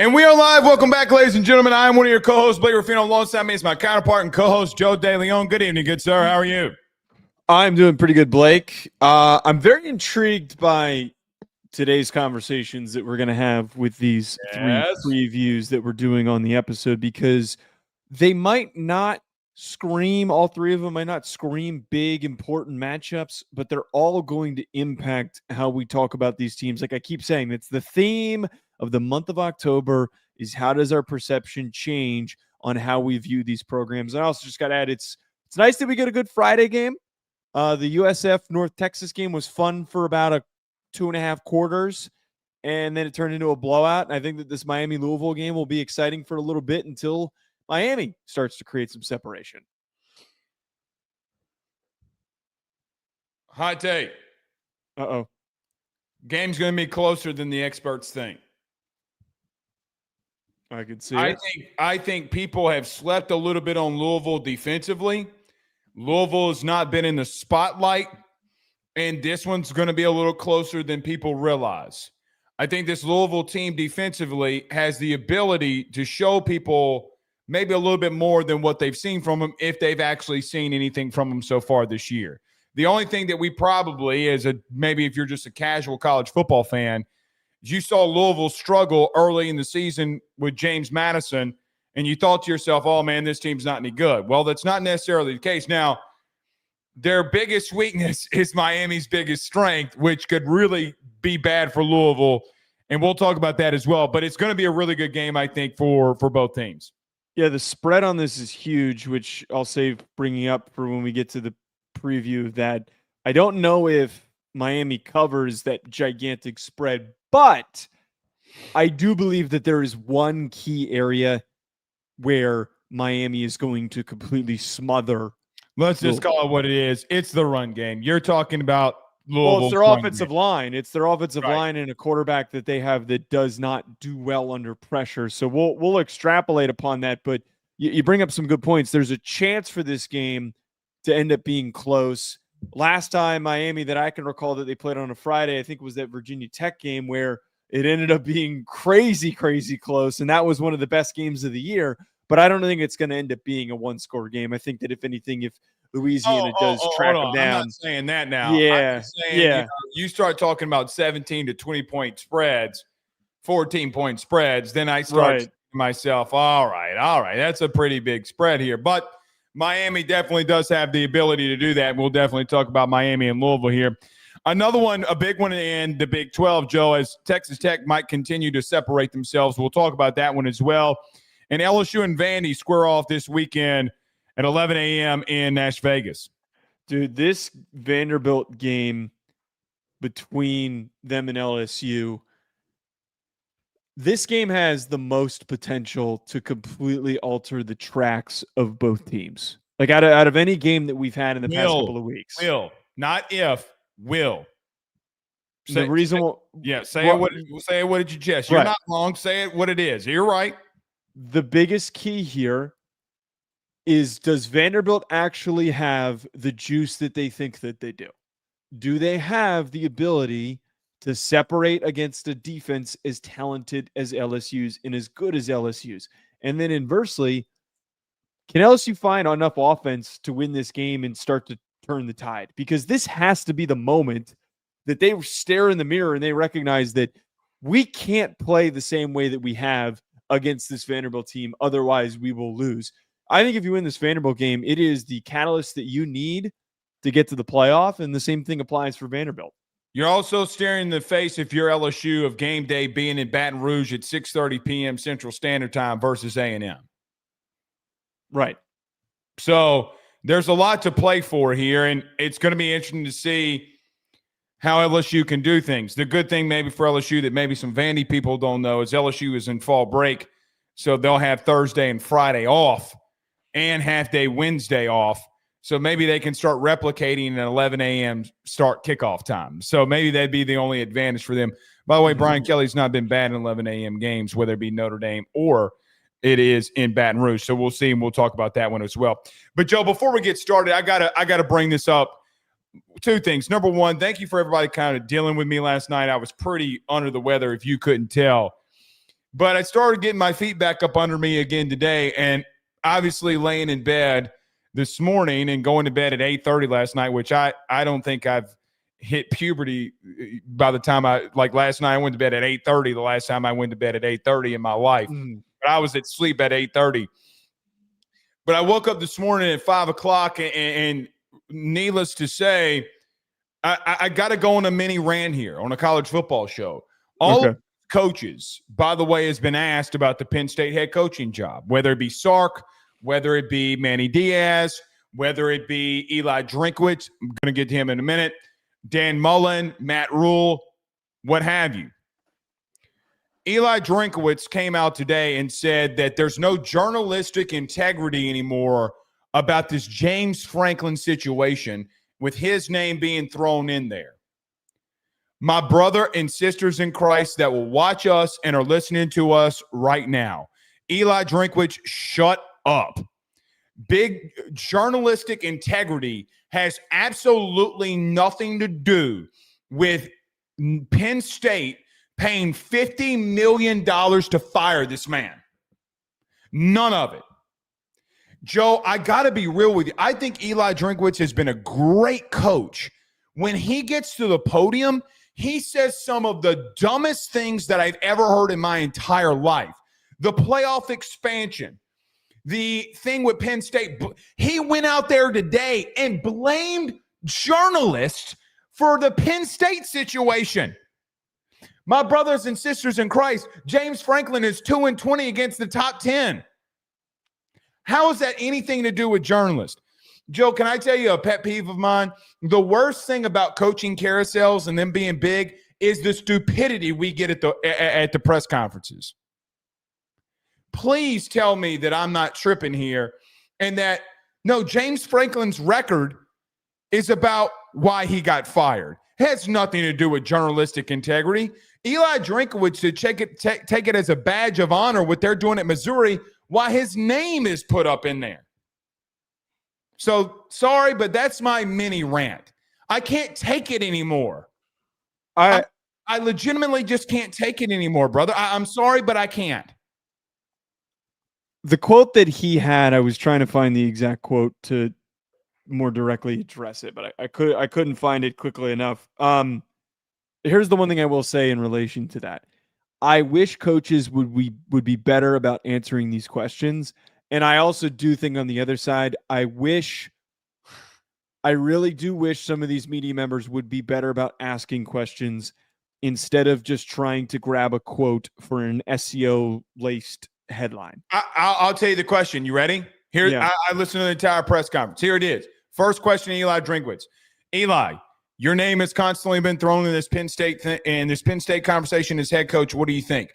And we are live. Welcome back, ladies and gentlemen. I am one of your co-hosts, Blake Ruffino. Alongside me is my counterpart and co-host, Joe DeLeone. Good evening, good sir. How are you? I'm doing pretty good, Blake. I'm very intrigued by today's conversations that we're going to have with these three previews that we're doing on the episode, because they might not scream, all three of them might not scream big, important matchups, but they're all going to impact how we talk about these teams. Like I keep saying, it's the theme of the month of October is how does our perception change on how we view these programs. And I also just got to add, it's nice that we get a good Friday game. The USF North Texas game was fun for about 2.5 quarters, and then it turned into a blowout. And I think that this Miami Louisville game will be exciting for a little bit until Miami starts to create some separation. Hot take. Uh-oh. Game's going to be closer than the experts think. I could see I think people have slept a little bit on Louisville defensively. Louisville has not been in the spotlight, and this one's going to be a little closer than people realize. I think this Louisville team defensively has the ability to show people maybe a little bit more than what they've seen from them, if they've actually seen anything from them so far this year. The only thing that we probably, maybe if you're just a casual college football fan, is you saw Louisville struggle early in the season with James Madison, and you thought to yourself, oh, man, this team's not any good. Well, that's not necessarily the case. Now, their biggest weakness is Miami's biggest strength, which could really be bad for Louisville, and we'll talk about that as well. But it's going to be a really good game, I think, for both teams. Yeah, the spread on this is huge, which I'll save bringing up for when we get to the preview of that. I don't know if Miami covers that gigantic spread, but I do believe that there is one key area where Miami is going to completely smother. Let's just call it what it is. It's the run game. You're talking about Louisville. Well, it's their offensive line. It's their offensive line and a quarterback that they have that does not do well under pressure. So we'll extrapolate upon that. But you bring up some good points. There's a chance for this game to end up being close. Last time Miami that I can recall that they played on a Friday, I think was that Virginia Tech game where it ended up being crazy, crazy close. And that was one of the best games of the year. But I don't think it's going to end up being a one-score game. I think that if anything, if Louisiana does track them down. I'm not saying that now. Yeah. You start talking about 17 to 20-point spreads, 14-point spreads, then I start saying to myself, all right. That's a pretty big spread here. But Miami definitely does have the ability to do that. We'll definitely talk about Miami and Louisville here. Another one, a big one in the Big 12, Joe, as Texas Tech might continue to separate themselves. We'll talk about that one as well. And LSU and Vandy square off this weekend at 11 a.m. in Las Vegas. Dude, this Vanderbilt game between them and LSU, this game has the most potential to completely alter the tracks of both teams. Like out of any game that we've had in the past couple of weeks. Will. Not if. Will. Say it with your chest. You're not wrong. Say it what it is. You're right. The biggest key here is, does Vanderbilt actually have the juice that they think that they do? Do they have the ability to separate against a defense as talented as LSU's and as good as LSU's? And then inversely, can LSU find enough offense to win this game and start to turn the tide? Because this has to be the moment that they stare in the mirror and they recognize that we can't play the same way that we have against this Vanderbilt team. Otherwise, we will lose. I think if you win this Vanderbilt game, it is the catalyst that you need to get to the playoff, and the same thing applies for Vanderbilt. You're also staring in the face, if you're LSU, of game day being in Baton Rouge at 6:30 p.m. Central Standard Time versus A&M. Right. So there's a lot to play for here, and it's going to be interesting to see how LSU can do things. The good thing maybe for LSU that maybe some Vandy people don't know is LSU is in fall break, so they'll have Thursday and Friday off and half-day Wednesday off. So maybe they can start replicating an 11 a.m. start kickoff time. So maybe that'd be the only advantage for them. By the way, Brian Kelly's not been bad in 11 a.m. games, whether it be Notre Dame or it is in Baton Rouge. So we'll see, and we'll talk about that one as well. But, Joe, before we get started, I gotta bring this up. Two things. Number one, thank you for everybody kind of dealing with me last night. I was pretty under the weather, if you couldn't tell. But I started getting my feet back up under me again today, and obviously laying in bed this morning and going to bed at 8:30 last night, which I don't think I've hit puberty by the time last night I went to bed at 8:30, the last time I went to bed at 8:30 in my life. But I was at sleep at 8:30. But I woke up this morning at 5 o'clock, and needless to say, I got to go on a mini rant here on a college football show. All coaches, by the way, has been asked about the Penn State head coaching job, whether it be Sark, whether it be Manny Diaz, whether it be Eli Drinkwitz. I'm going to get to him in a minute. Dan Mullen, Matt Rule, what have you. Eli Drinkwitz came out today and said that there's no journalistic integrity anymore about this James Franklin situation with his name being thrown in there. My brother and sisters in Christ that will watch us and are listening to us right now, Eli Drinkwitz, shut up. Big journalistic integrity has absolutely nothing to do with Penn State paying $50 million to fire this man. None of it. Joe, I got to be real with you. I think Eli Drinkwitz has been a great coach. When he gets to the podium, he says some of the dumbest things that I've ever heard in my entire life. The playoff expansion, the thing with Penn State. He went out there today and blamed journalists for the Penn State situation. My brothers and sisters in Christ, James Franklin is 2-20 against the top 10. How is that anything to do with journalists? Joe, can I tell you a pet peeve of mine? The worst thing about coaching carousels and them being big is the stupidity we get at the press conferences. Please tell me that I'm not tripping here and that, no, James Franklin's record is about why he got fired. It has nothing to do with journalistic integrity. Eli Drinkwitz should take it as a badge of honor what they're doing at Missouri, why his name is put up in there. So, sorry, but that's my mini rant. I can't take it anymore. I legitimately just can't take it anymore, brother. I'm sorry, but I can't. The quote that he had, I was trying to find the exact quote to more directly address it, but I couldn't find it quickly enough. Here's the one thing I will say in relation to that. I wish coaches would be better about answering these questions. And I also do think on the other side, I really do wish some of these media members would be better about asking questions instead of just trying to grab a quote for an SEO-laced headline. I'll tell you the question. You ready? Here, yeah. I listened to the entire press conference. Here it is. First question, Eli Drinkwitz. Eli, your name has constantly been thrown in this Penn State this Penn State conversation as head coach. What do you think?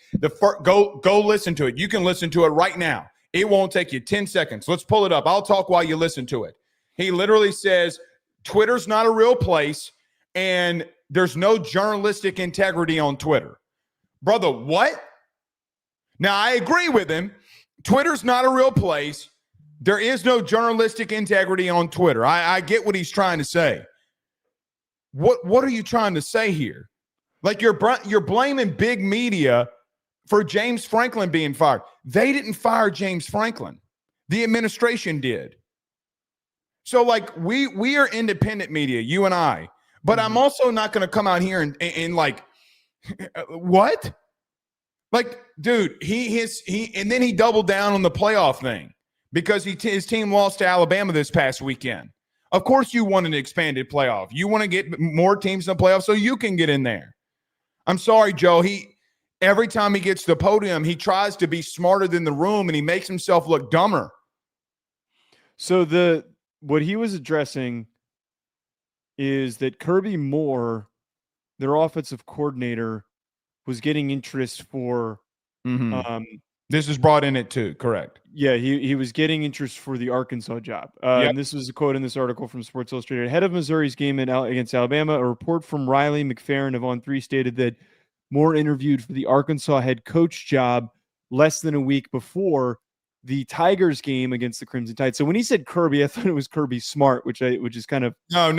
Go listen to it. You can listen to it right now. It won't take you 10 seconds. Let's pull it up. I'll talk while you listen to it. He literally says, Twitter's not a real place, and there's no journalistic integrity on Twitter. Brother, what? Now, I agree with him. Twitter's not a real place. There is no journalistic integrity on Twitter. I get what he's trying to say. What are you trying to say here? Like you're blaming big media for James Franklin being fired. They didn't fire James Franklin. The administration did. So like we are independent media, you and I. But I'm also not going to come out here and like what? Like, dude, he and then he doubled down on the playoff thing because his team lost to Alabama this past weekend. Of course you want an expanded playoff. You want to get more teams in the playoff so you can get in there. I'm sorry, Joe. Every time he gets to the podium, he tries to be smarter than the room and he makes himself look dumber. So what he was addressing is that Kirby Moore, their offensive coordinator, was getting interest for this is brought in it too, correct? Yeah, he was getting interest for the Arkansas job. And this was a quote in this article from Sports Illustrated. Ahead of Missouri's game against Alabama, a report from Riley McFerrin of On3 stated that Moore interviewed for the Arkansas head coach job less than a week before the Tigers game against the Crimson Tide. So when he said Kirby, I thought it was Kirby Smart, which is kind of no.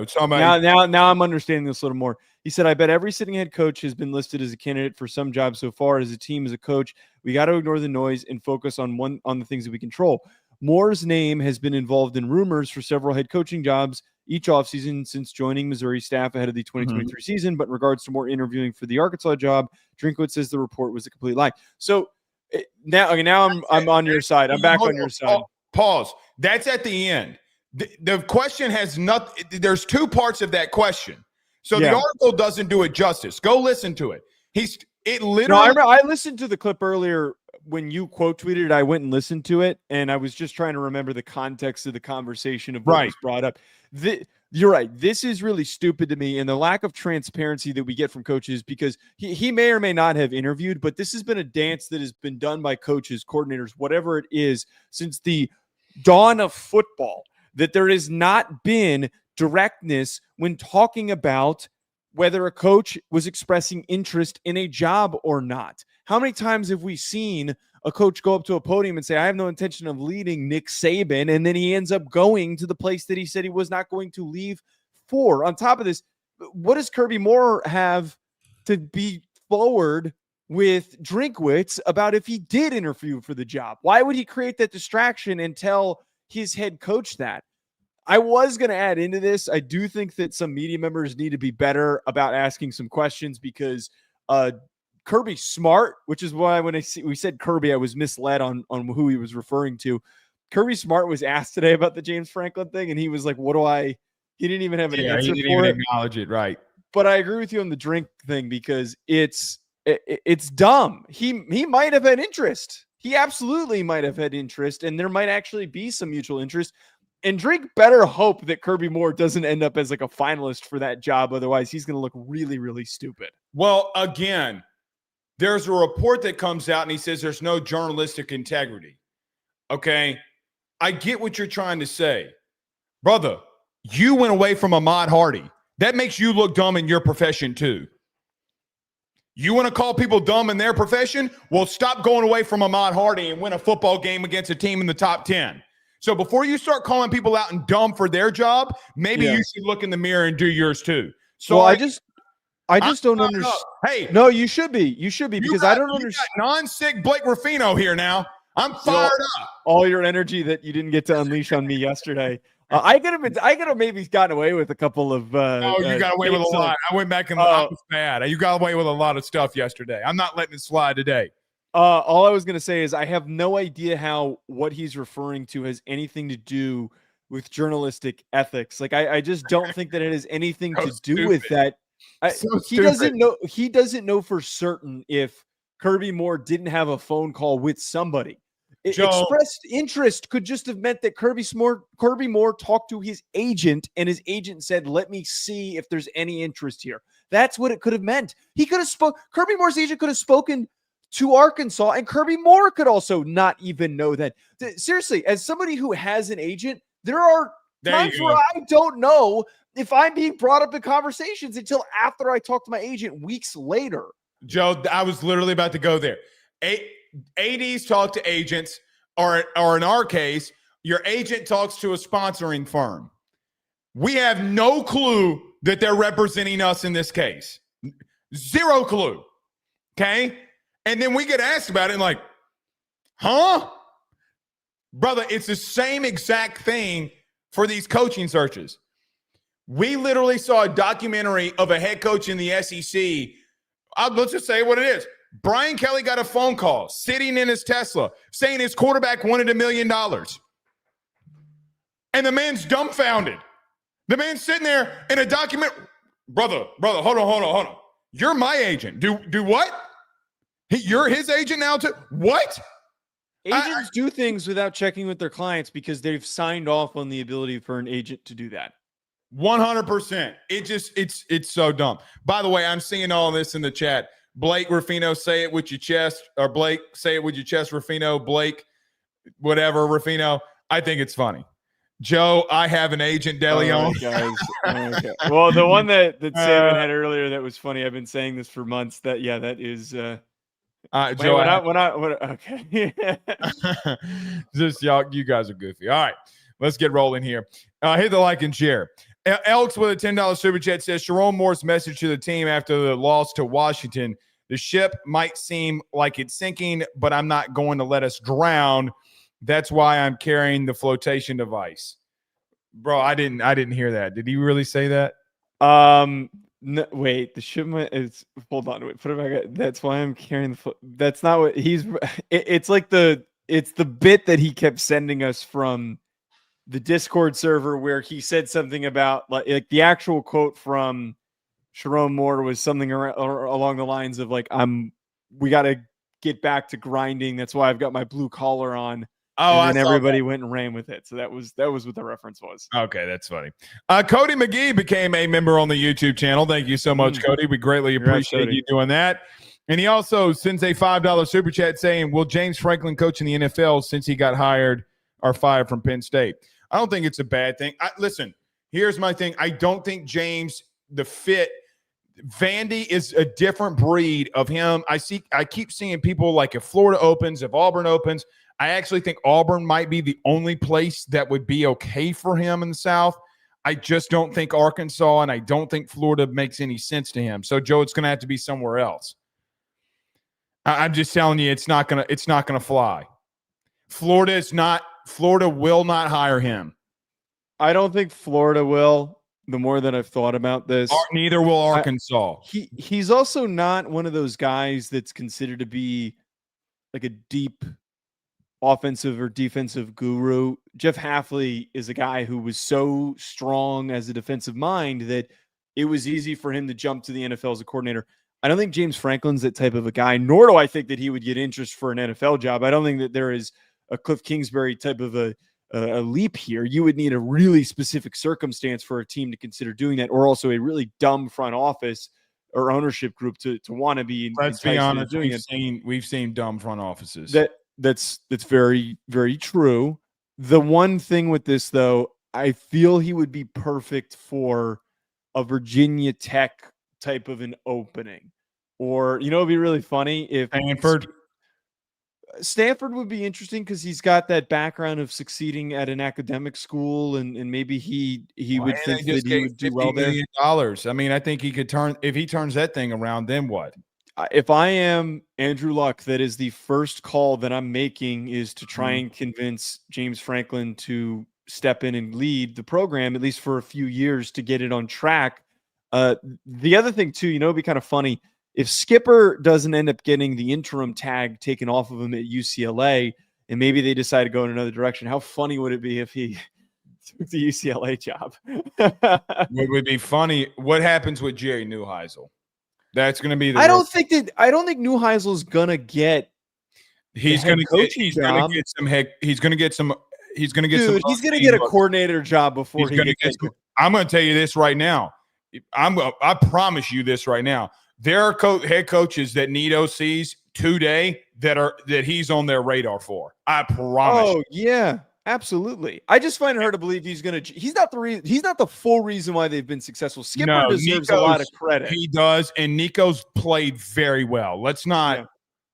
It's now I'm understanding this a little more. He said, I bet every sitting head coach has been listed as a candidate for some job so far. As a team, as a coach, we got to ignore the noise and focus on the things that we control. Moore's name has been involved in rumors for several head coaching jobs each offseason since joining Missouri staff ahead of the 2023 season. But in regards to more interviewing for the Arkansas job, Drinkwitz says the report was a complete lie. So now I'm on your side. I'm back on your side. Pause. That's at the end. The question has nothing. There's two parts of that question. So the article doesn't do it justice. Go listen to it. I listened to the clip earlier when you quote tweeted it. I went and listened to it, and I was just trying to remember the context of the conversation of what was brought up. You're right. This is really stupid to me, and the lack of transparency that we get from coaches, because he may or may not have interviewed, but this has been a dance that has been done by coaches, coordinators, whatever it is, since the dawn of football, that there has not been directness when talking about whether a coach was expressing interest in a job or not. How many times have we seen a coach go up to a podium and say, I have no intention of leading Nick Saban, and then he ends up going to the place that he said he was not going to leave for? On top of this, what does Kirby Moore have to be forward with Drinkwitz about if he did interview for the job? Why would he create that distraction and tell his head coach that? I was going to add into this, I do think that some media members need to be better about asking some questions, because Kirby Smart, which is why when we said Kirby, I was misled on who he was referring to. Kirby Smart was asked today about the James Franklin thing, and he was like, he didn't even have an answer he didn't for even it. Acknowledge it, right. But I agree with you on the drink thing, because it's dumb. He might have had interest. He absolutely might have had interest, and there might actually be some mutual interest. And Drink better hope that Kirby Moore doesn't end up as like a finalist for that job. Otherwise, he's going to look really, really stupid. Well, again, there's a report that comes out and he says there's no journalistic integrity. Okay. I get what you're trying to say. Brother, you went away from Ahmad Hardy. That makes you look dumb in your profession too. You want to call people dumb in their profession? Well, stop going away from Ahmad Hardy and win a football game against a team in the top 10. So before you start calling people out and dumb for their job, maybe you should look in the mirror and do yours too. So I just don't understand. Hey, no, you should be because I don't understand. Non-sick Blake Ruffino here now. I'm fired up. All your energy that you didn't get to unleash on me yesterday. I could have maybe gotten away with a couple of. No, you got away with a lot. I went back and I was bad. You got away with a lot of stuff yesterday. I'm not letting it slide today. All I was going to say is I have no idea how what he's referring to has anything to do with journalistic ethics. Like I just don't think that it has anything to do with that. He doesn't know for certain if Kirby Moore didn't have a phone call with somebody. Expressed interest could just have meant that Kirby Moore talked to his agent, and his agent said, "Let me see if there's any interest here." That's what it could have meant. He could have Kirby Moore's agent could have spoken to Arkansas, and Kirby Moore could also not even know that. Seriously, as somebody who has an agent, there are times where I don't know if I'm being brought up in conversations until after I talk to my agent weeks later. Joe, I was literally about to go there. ADs talk to agents, or in our case, your agent talks to a sponsoring firm. We have no clue that they're representing us in this case. Zero clue. Okay? And then we get asked about it and like, huh? Brother, it's the same exact thing for these coaching searches. We literally saw a documentary of a head coach in the SEC. Let's just say what it is. Brian Kelly got a phone call sitting in his Tesla saying his quarterback wanted $1 million. And the man's dumbfounded. The man's sitting there in a document. Brother, hold on. You're my agent. Do what? You're his agent now too? What? Agents do things without checking with their clients because they've signed off on the ability for an agent to do that. 100%. It's so dumb. By the way, I'm seeing all this in the chat. Blake Ruffino, say it with your chest, or Blake, say it with your chest, Ruffino, Blake, whatever, Ruffino. I think it's funny. Joe, I have an agent, DeLeone. Okay. Well, the one that Saban had earlier that was funny, I've been saying this for months, that is Joe, okay. Just y'all, you guys are goofy. All right, let's get rolling here. Hit the like and share. Elks with a $10 super chat says Sharon Moore's message to the team after the loss to Washington. The ship might seem like it's sinking, but I'm not going to let us drown. That's why I'm carrying the flotation device. Bro, I didn't hear that. Did he really say that? No, wait, the shipment is. Hold on, wait, put it back. That's why I'm carrying the. That's not what he's. It's like it's the bit that he kept sending us from the Discord server where he said something about like the actual quote from Sharon Moore was something along the lines of like, we got to get back to grinding. That's why I've got my blue collar on. Oh, and then everybody went and ran with it. So that was what the reference was. Okay, that's funny. Cody McGee became a member on the YouTube channel. Thank you so much, Cody. We greatly appreciate you doing that. And he also sends a $5 super chat saying, will James Franklin coach in the NFL since he got hired or fired from Penn State? I don't think it's a bad thing. Listen, here's my thing. I don't think James, the fit, Vandy is a different breed of him. I keep seeing people like if Florida opens, if Auburn opens, I actually think Auburn might be the only place that would be okay for him in the South. I just don't think Arkansas and I don't think Florida makes any sense to him. So, Joe, it's going to have to be somewhere else. I'm just telling you, it's not gonna fly. Florida will not hire him. I don't think Florida will. The more that I've thought about this, neither will Arkansas. He's also not one of those guys that's considered to be like a deep offensive or defensive guru. Jeff Hafley is a guy who was so strong as a defensive mind that it was easy for him to jump to the NFL as a coordinator. I don't think James Franklin's that type of a guy, nor do I think that he would get interest for an NFL job. I don't think that there is a Cliff Kingsbury type of a leap here. You would need a really specific circumstance for a team to consider doing that, or also a really dumb front office or ownership group to want to be. Let's be honest, we've seen dumb front offices. That's very, very true. The one thing with this, though, I feel he would be perfect for a Virginia Tech type of an opening. Or, it'd be really funny if Stanford would be interesting because he's got that background of succeeding at an academic school, and maybe he would think that he would do well there. $50 million. I mean, I think he could if he turns that thing around, then what? If I am Andrew Luck, that is the first call that I'm making is to try and convince James Franklin to step in and lead the program, at least for a few years, to get it on track. The other thing, too, it'd be kind of funny. If Skipper doesn't end up getting the interim tag taken off of him at UCLA, and maybe they decide to go in another direction, how funny would it be if he took the UCLA job? It would be funny. What happens with Jerry Neuheisel? That's going to be the. I don't think Neuheisel's going to get. He's going to get some. He's going to get some. He's going to get some. He's going to get a coordinator job before he gets. I'm going to tell you this right now. I promise you this right now. There are head coaches that need OCs today that he's on their radar for. I promise. Oh yeah, absolutely. I just find it hard to believe he's not the full reason why they've been successful. Skipper deserves a lot of credit. He does, and Nico's played very well. Let's not. Yeah.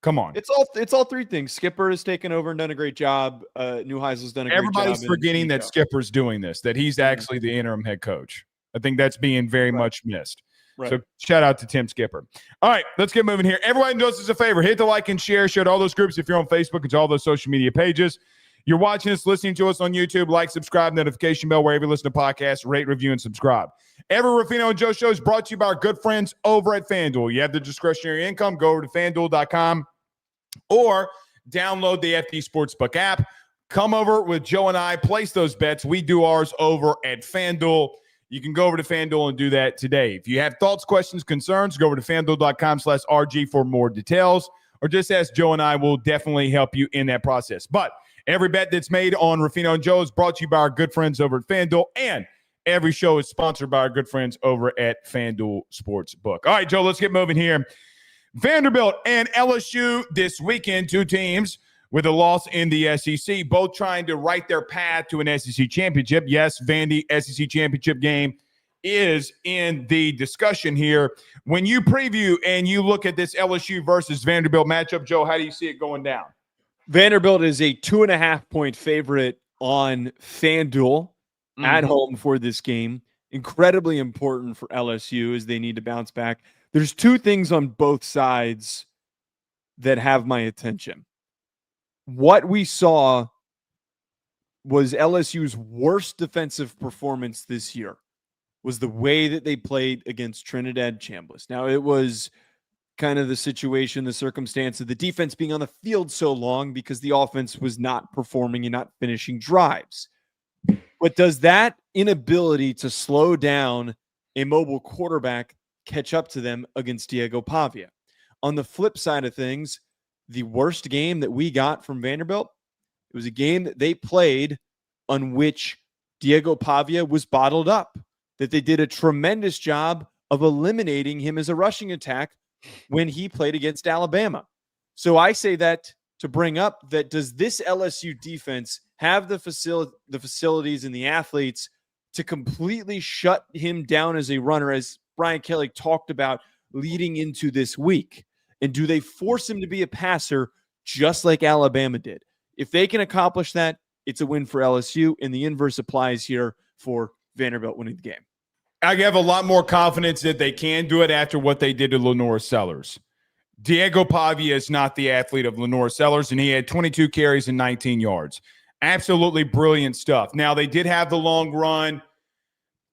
Come on. It's all three things. Skipper has taken over and done a great job. Neuheisel's done a great job. Everybody's forgetting that Skipper's doing this, that he's actually the interim head coach. I think that's being very much missed. Right. So shout out to Tim Skipper. All right, let's get moving here. Everybody does us a favor. Hit the like and share. Share to all those groups if you're on Facebook and to all those social media pages. You're watching us, listening to us on YouTube. Like, subscribe, notification bell wherever you listen to podcasts. Rate, review, and subscribe. Every Ruffino and Joe show is brought to you by our good friends over at FanDuel. You have the discretionary income. Go over to FanDuel.com or download the FD Sportsbook app. Come over with Joe and I. Place those bets. We do ours over at FanDuel. You can go over to FanDuel and do that today. If you have thoughts, questions, concerns, go over to FanDuel.com/RG for more details, or just ask Joe and I. Will definitely help you in that process. But every bet that's made on Ruffino and Joe is brought to you by our good friends over at FanDuel, and every show is sponsored by our good friends over at FanDuel Sportsbook. All right, Joe, let's get moving here. Vanderbilt and LSU this weekend, two teams with a loss in the SEC, both trying to write their path to an SEC championship. Yes, Vandy SEC championship game is in the discussion here. When you preview and you look at this LSU versus Vanderbilt matchup, Joe, how do you see it going down? Vanderbilt is a 2.5-point favorite on FanDuel at home for this game. Incredibly important for LSU as they need to bounce back. There's two things on both sides that have my attention. What we saw was LSU's worst defensive performance this year was the way that they played against Trinidad Chambliss. Now, it was kind of the situation, the circumstance of the defense being on the field so long because the offense was not performing and not finishing drives. But does that inability to slow down a mobile quarterback catch up to them against Diego Pavia? On the flip side of things, the worst game that we got from Vanderbilt, it was a game that they played on which Diego Pavia was bottled up, that they did a tremendous job of eliminating him as a rushing attack when he played against Alabama. So I say that to bring up that does this LSU defense have the facilities and the athletes to completely shut him down as a runner, as Brian Kelly talked about leading into this week? And do they force him to be a passer just like Alabama did? If they can accomplish that, it's a win for LSU, and the inverse applies here for Vanderbilt winning the game. I have a lot more confidence that they can do it after what they did to Lenore Sellers. Diego Pavia is not the athlete of Lenore Sellers, and he had 22 carries and 19 yards. Absolutely brilliant stuff. Now, they did have the long run.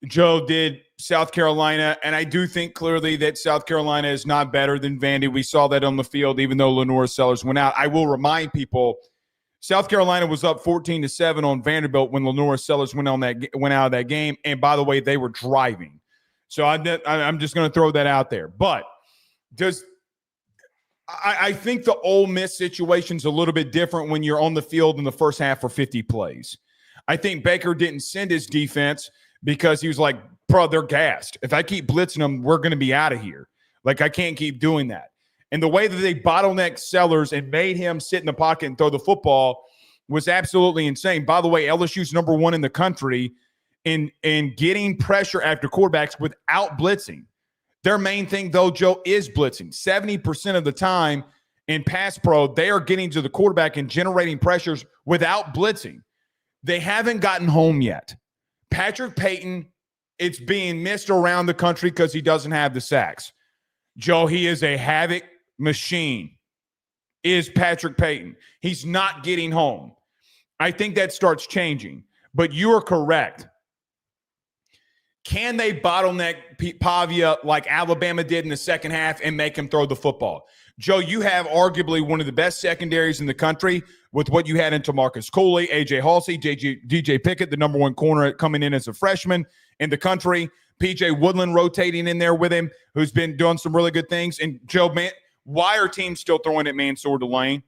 Joe did South Carolina, and I do think clearly that South Carolina is not better than Vandy. We saw that on the field, even though Lenore Sellers went out. I will remind people, South Carolina was up 14-7 on Vanderbilt when Lenore Sellers went out of that game. And by the way, they were driving. So I'm just going to throw that out there. But I think the Ole Miss situation's a little bit different when you're on the field in the first half for 50 plays. I think Baker didn't send his defense because he was like, bro, they're gassed. If I keep blitzing them, we're going to be out of here. Like, I can't keep doing that. And the way that they bottlenecked Sellers and made him sit in the pocket and throw the football was absolutely insane. By the way, LSU's number one in the country in getting pressure after quarterbacks without blitzing. Their main thing, though, Joe, is blitzing. 70% of the time in pass pro, they are getting to the quarterback and generating pressures without blitzing. They haven't gotten home yet. Patrick Payton, it's being missed around the country because he doesn't have the sacks. Joe, he is a havoc machine, is Patrick Payton. He's not getting home. I think that starts changing. But you are correct. Can they bottleneck Pavia like Alabama did in the second half and make him throw the football? Joe, you have arguably one of the best secondaries in the country with what you had in Tamarcus Cooley, A.J. Halsey, DJ Pickett, the number one corner coming in as a freshman in the country. P.J. Woodland rotating in there with him, who's been doing some really good things. And, Joe, man, why are teams still throwing at Mansour Delane?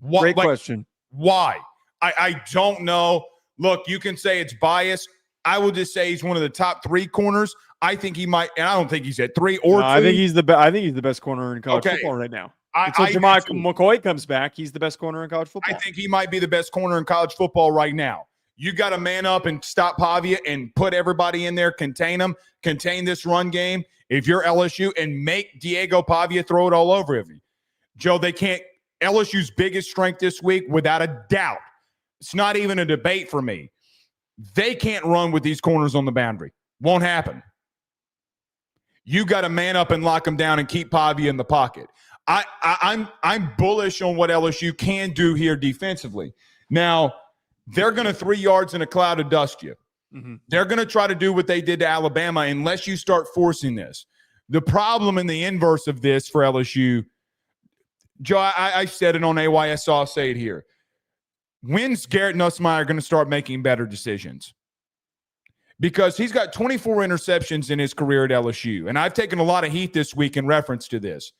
Great question. Why? I don't know. Look, you can say it's biased. I will just say he's one of the top three corners. I think he might, and I don't think he's at three or two. I think he's the best corner in college football right now. Until Jamal McCoy comes back, he's the best corner in college football. I think he might be the best corner in college football right now. You got to man up and stop Pavia and put everybody in there, contain them, contain this run game. If you're LSU, and make Diego Pavia throw it all over you. Joe, they can't. LSU's biggest strength this week, without a doubt, it's not even a debate for me. They can't run with these corners on the boundary. Won't happen. You got to man up and lock them down and keep Pavia in the pocket. I'm bullish on what LSU can do here defensively. Now, they're going to 3 yards in a cloud of dust you. Mm-hmm. They're going to try to do what they did to Alabama unless you start forcing this. The problem in the inverse of this for LSU, Joe, I said it on AYS, so I'll say it here. When's Garrett Nussmeier going to start making better decisions? Because he's got 24 interceptions in his career at LSU, and I've taken a lot of heat this week in reference to this.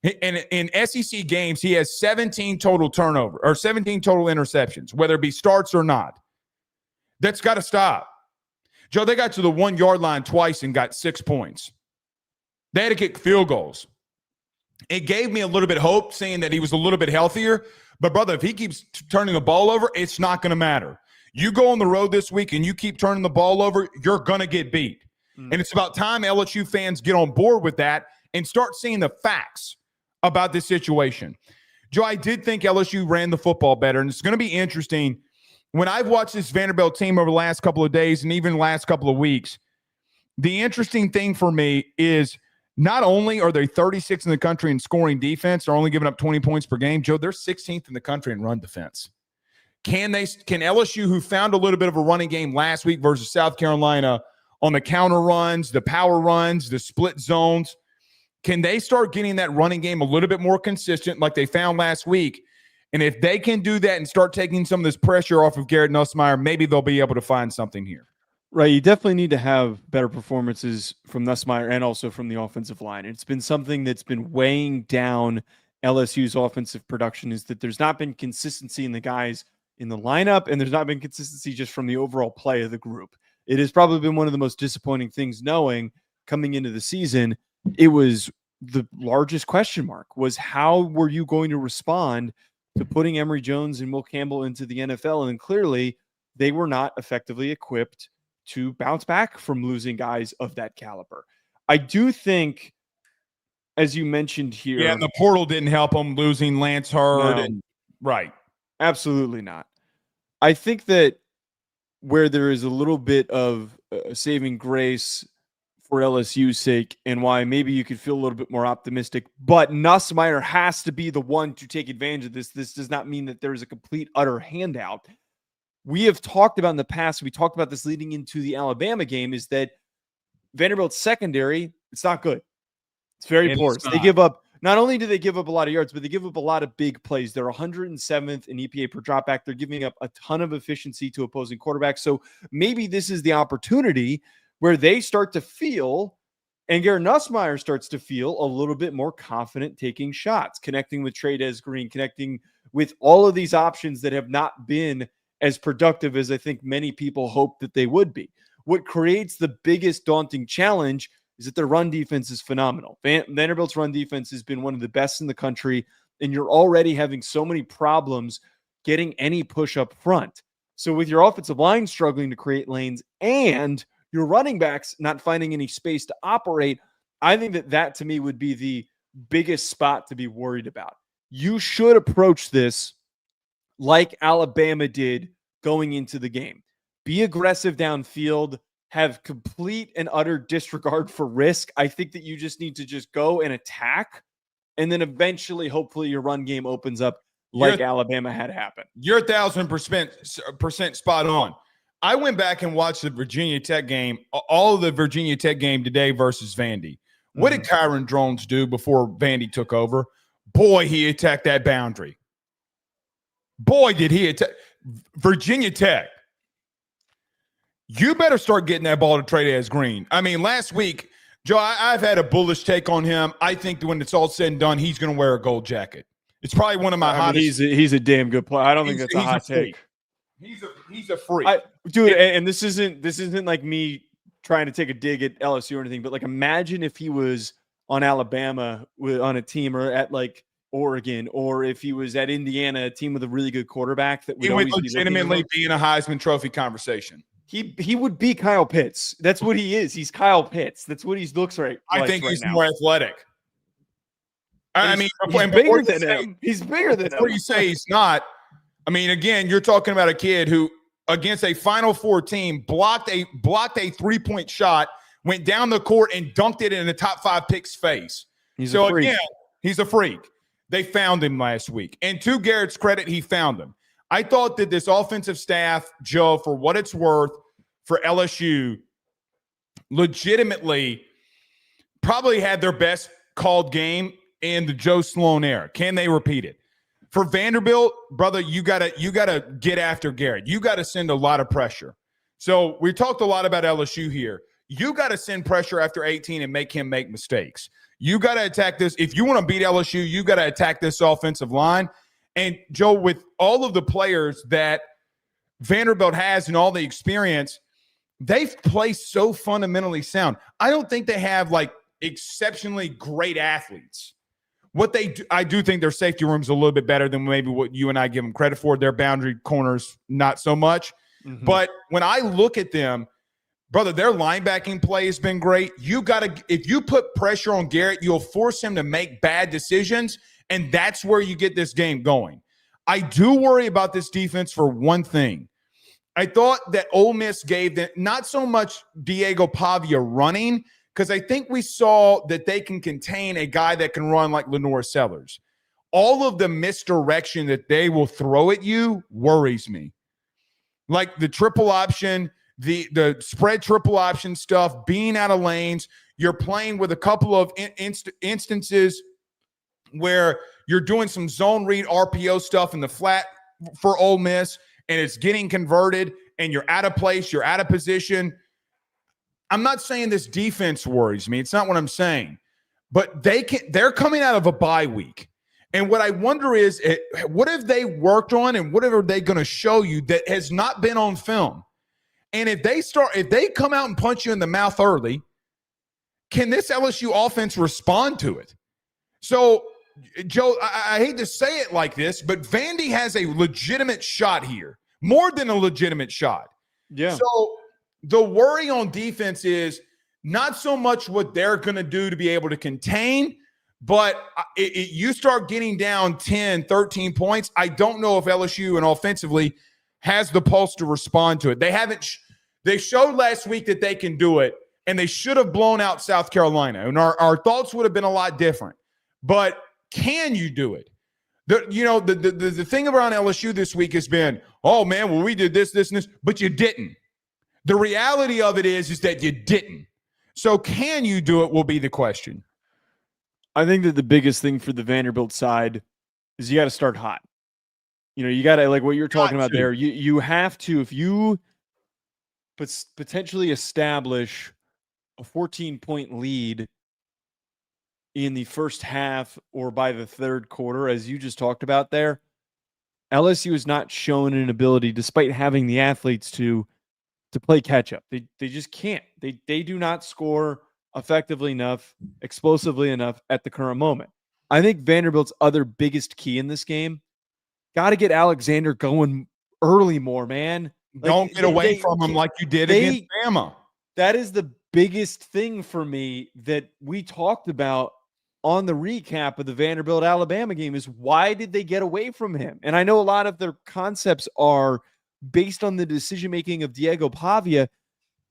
And in SEC games, he has 17 total turnover or 17 total interceptions, whether it be starts or not. That's got to stop. Joe, they got to the 1 yard line twice and got 6 points. They had to kick field goals. It gave me a little bit of hope seeing that he was a little bit healthier. But, brother, if he keeps turning the ball over, it's not going to matter. You go on the road this week and you keep turning the ball over, you're going to get beat. And it's about time LSU fans get on board with that and start seeing the facts about this situation. Joe, I did think LSU ran the football better, and it's going to be interesting. When I've watched this Vanderbilt team over the last couple of days and even last couple of weeks, the interesting thing for me is not only are they 36th in the country in scoring defense, they're only giving up 20 points per game. Joe, they're 16th in the country in run defense. Can LSU, who found a little bit of a running game last week versus South Carolina on the counter runs, the power runs, the split zones, can they start getting that running game a little bit more consistent like they found last week? And if they can do that and start taking some of this pressure off of Garrett Nussmeier, maybe they'll be able to find something here. Right. You definitely need to have better performances from Nussmeier and also from the offensive line. It's been something that's been weighing down LSU's offensive production, is that there's not been consistency in the guys in the lineup, and there's not been consistency just from the overall play of the group. It has probably been one of the most disappointing things, knowing coming into the season, it was the largest question mark was how were you going to respond to putting Emory Jones and Will Campbell into the NFL? And clearly they were not effectively equipped to bounce back from losing guys of that caliber. I do think, as you mentioned here. Yeah, and the portal didn't help them, losing Lance Hurd. No, and right. Absolutely not. I think that where there is a little bit of saving grace for LSU's sake, and why maybe you could feel a little bit more optimistic, but Nussmeier has to be the one to take advantage of this. This does not mean that there is a complete, utter handout. We have talked about in the past, we talked about this leading into the Alabama game, is that Vanderbilt's secondary, it's not good. It's very porous. They give up, not only do they give up a lot of yards, but they give up a lot of big plays. They're 107th in EPA per dropback. They're giving up a ton of efficiency to opposing quarterbacks. So maybe this is the opportunity where they start to feel, and Garrett Nussmeier starts to feel a little bit more confident taking shots, connecting with Trades Green, connecting with all of these options that have not been as productive as I think many people hope that they would be. What creates the biggest daunting challenge is that their run defense is phenomenal. Vanderbilt's run defense has been one of the best in the country, and you're already having so many problems getting any push up front. So with your offensive line struggling to create lanes and your running backs not finding any space to operate, I think that to me would be the biggest spot to be worried about. You should approach this like Alabama did going into the game. Be aggressive downfield, have complete and utter disregard for risk. I think that you just need to just go and attack, and then eventually, hopefully, your run game opens up like Alabama had happen. You're 1,000% spot on. I went back and watched the Virginia Tech game, all of the Virginia Tech game today versus Vandy. What did Kyron Drones do before Vandy took over? Boy, he attacked that boundary. Boy, did he attack. Virginia Tech, you better start getting that ball to Trades Green. I mean, last week, Joe, I've had a bullish take on him. I think that when it's all said and done, he's going to wear a gold jacket. It's probably one of my hottest. He's a damn good player. I don't think that's a hot take. He's a freak. Dude, and this isn't like me trying to take a dig at LSU or anything, but like imagine if he was on Alabama on a team, or at like Oregon, or if he was at Indiana, a team with a really good quarterback that would legitimately be in a Heisman Trophy conversation. He would be Kyle Pitts. That's what he is. He's Kyle Pitts. That's what he looks like. I think he's more athletic. I mean, he's bigger than him. He's bigger than him. Before you say he's not, I mean, again, you're talking about a kid who, against a Final Four team, blocked a 3-point shot, went down the court and dunked it in the top 5 pick's face. So again, he's a freak. They found him last week. And to Garrett's credit, he found him. I thought that this offensive staff, Joe, for what it's worth, for LSU, legitimately probably had their best called game in the Joe Sloan era. Can they repeat it? For Vanderbilt, brother, you gotta get after Garrett. You got to send a lot of pressure. So we talked a lot about LSU here. You got to send pressure after 18 and make him make mistakes. You got to attack this. If you want to beat LSU, you got to attack this offensive line. And, Joe, with all of the players that Vanderbilt has and all the experience, they've played so fundamentally sound. I don't think they have, like, exceptionally great athletes. What they do, I do think their safety room's a little bit better than maybe what you and I give them credit for. Their boundary corners, not so much. But when I look at them, Brother, their linebacking play has been great. If you put pressure on Garrett, you'll force him to make bad decisions, and that's where you get this game going. I do worry about this defense for one thing. I thought that Ole Miss gave them not so much Diego Pavia running, because I think we saw that they can contain a guy that can run like Lenore Sellers. All of the misdirection that they will throw at you worries me. Like the triple option, the spread triple option stuff, being out of lanes. You're playing with a couple of instances where you're doing some zone read RPO stuff in the flat for Ole Miss, and it's getting converted, and you're out of place, you're out of position. I'm not saying this defense worries me. It's not what I'm saying. But they're coming out of a bye week. And what I wonder is, what have they worked on, and what are they going to show you that has not been on film? And if they come out and punch you in the mouth early, can this LSU offense respond to it? So, Joe, I hate to say it like this, but Vandy has a legitimate shot here, more than a legitimate shot. Yeah. So the worry on defense is not so much what they're going to do to be able to contain, but you start getting down 10, 13 points. I don't know if LSU and offensively has the pulse to respond to it. They haven't. They showed last week that they can do it, and they should have blown out South Carolina, and our thoughts would have been a lot different. But can you do it? The thing around LSU this week has been, oh man, well, we did this, and this, but you didn't. The reality of it is that you didn't. So can you do it will be the question. I think that the biggest thing for the Vanderbilt side is you got to start hot. You got to, like what you're talking about there, you have to, if you potentially establish a 14-point lead in the first half or by the third quarter, as you just talked about there, LSU has not shown an ability, despite having the athletes to play catch up. They just can't. They do not score effectively enough, explosively enough at the current moment. I think Vanderbilt's other biggest key in this game, got to get Alexander going early more, man. Don't get away from him like you did against Bama. That is the biggest thing for me that we talked about on the recap of the Vanderbilt-Alabama game is why did they get away from him? And I know a lot of their concepts are based on the decision-making of Diego Pavia.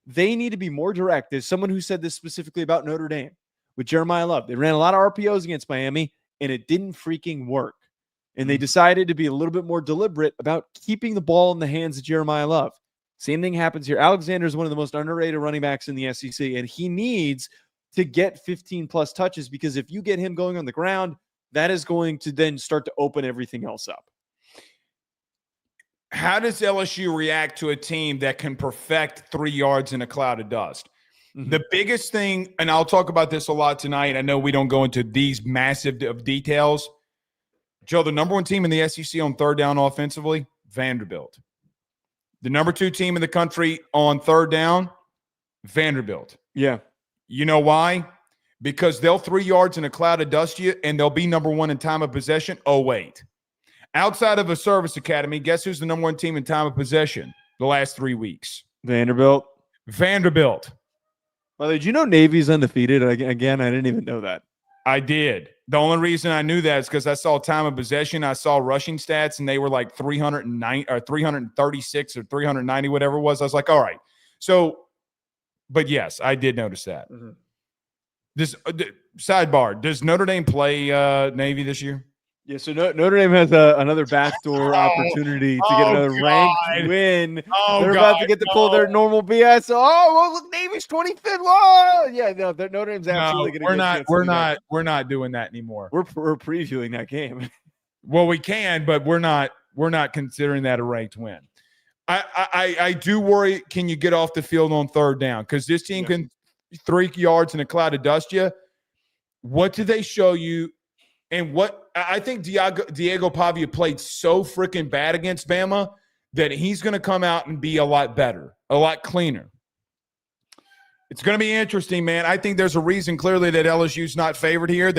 They need to be more direct. There's someone who said this specifically about Notre Dame with Jeremiah Love. They ran a lot of RPOs against Miami, and it didn't freaking work. And they decided to be a little bit more deliberate about keeping the ball in the hands of Jeremiah Love. Same thing happens here. Alexander is one of the most underrated running backs in the SEC, and he needs to get 15-plus touches because if you get him going on the ground, that is going to then start to open everything else up. How does LSU react to a team that can perfect 3 yards in a cloud of dust? Mm-hmm. The biggest thing, and I'll talk about this a lot tonight, I know we don't go into these massive details. Joe, the number one team in the SEC on third down offensively, Vanderbilt. The number 2 team in the country on third down, Vanderbilt. Yeah. You know why? Because they'll 3 yards in a cloud of dust you, and they'll be number 1 in time of possession. Oh, wait. Outside of a service academy, guess who's the number 1 team in time of possession the last 3 weeks? Vanderbilt. By the way, did you know Navy's undefeated? Again, I didn't even know that. I did. The only reason I knew that is because I saw time of possession. I saw rushing stats, and they were like 309 or 336 or 390, whatever it was. I was like, all right. So, but yes, I did notice that. Mm-hmm. This sidebar: does Notre Dame play Navy this year? Yeah, so Notre Dame has another backdoor opportunity to get another ranked win. They're about to get to pull their normal BS. Oh, well, look, Navy's 25th. Whoa! Yeah, no, Notre Dame's absolutely going to get we're not doing that anymore. We're previewing that game. Well, we can, but we're not considering that a ranked win. I do worry, can you get off the field on third down? Because this team can 3 yards in a cloud of dust you. What do they show you? And what I think Diego Pavia played so freaking bad against Bama that he's going to come out and be a lot better, a lot cleaner. It's going to be interesting, man. I think there's a reason clearly that LSU's not favored here.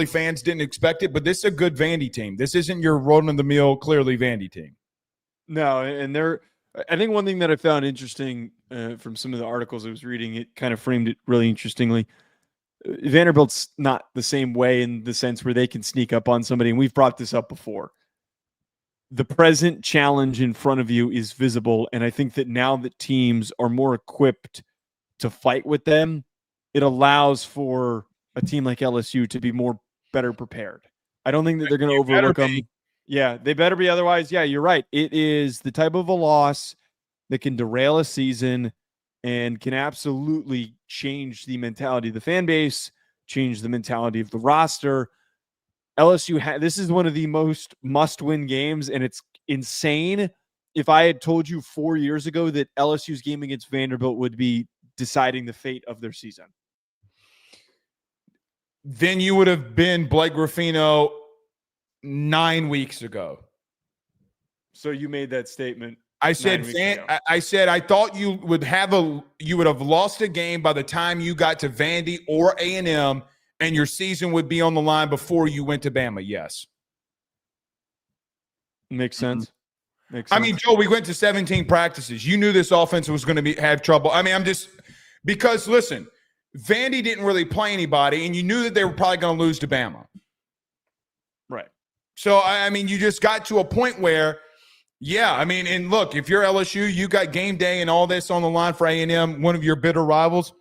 Fans didn't expect it, but this is a good Vandy team. This isn't your run-of-the-mill, clearly Vandy team. No, and they're I think one thing that I found interesting from some of the articles I was reading, it kind of framed it really interestingly. Vanderbilt's not the same way in the sense where they can sneak up on somebody, and we've brought this up before. The present challenge in front of you is visible, and I think that now that teams are more equipped to fight with them, it allows for a team like LSU to be better prepared. I don't think that they're going to overlook them. Yeah, they better be. Otherwise, yeah, you're right. It is the type of a loss that can derail a season and can absolutely change the mentality of the fan base, change the mentality of the roster. LSU, this is one of the most must-win games, and it's insane. If I had told you 4 years ago that LSU's game against Vanderbilt would be deciding the fate of their season, then you would have been Blake Ruffino 9 weeks ago. So you made that statement. I said I thought you would have lost a game by the time you got to Vandy or A&M, and your season would be on the line before you went to Bama. Yes, makes sense. Mm-hmm. Makes sense. I mean, Joe, we went to 17 practices. You knew this offense was going to have trouble. I mean, because listen, Vandy didn't really play anybody, and you knew that they were probably going to lose to Bama. Right. So, I mean, you just got to a point where, yeah, I mean, and look, if you're LSU, you got game day and all this on the line for A&M, one of your bitter rivals.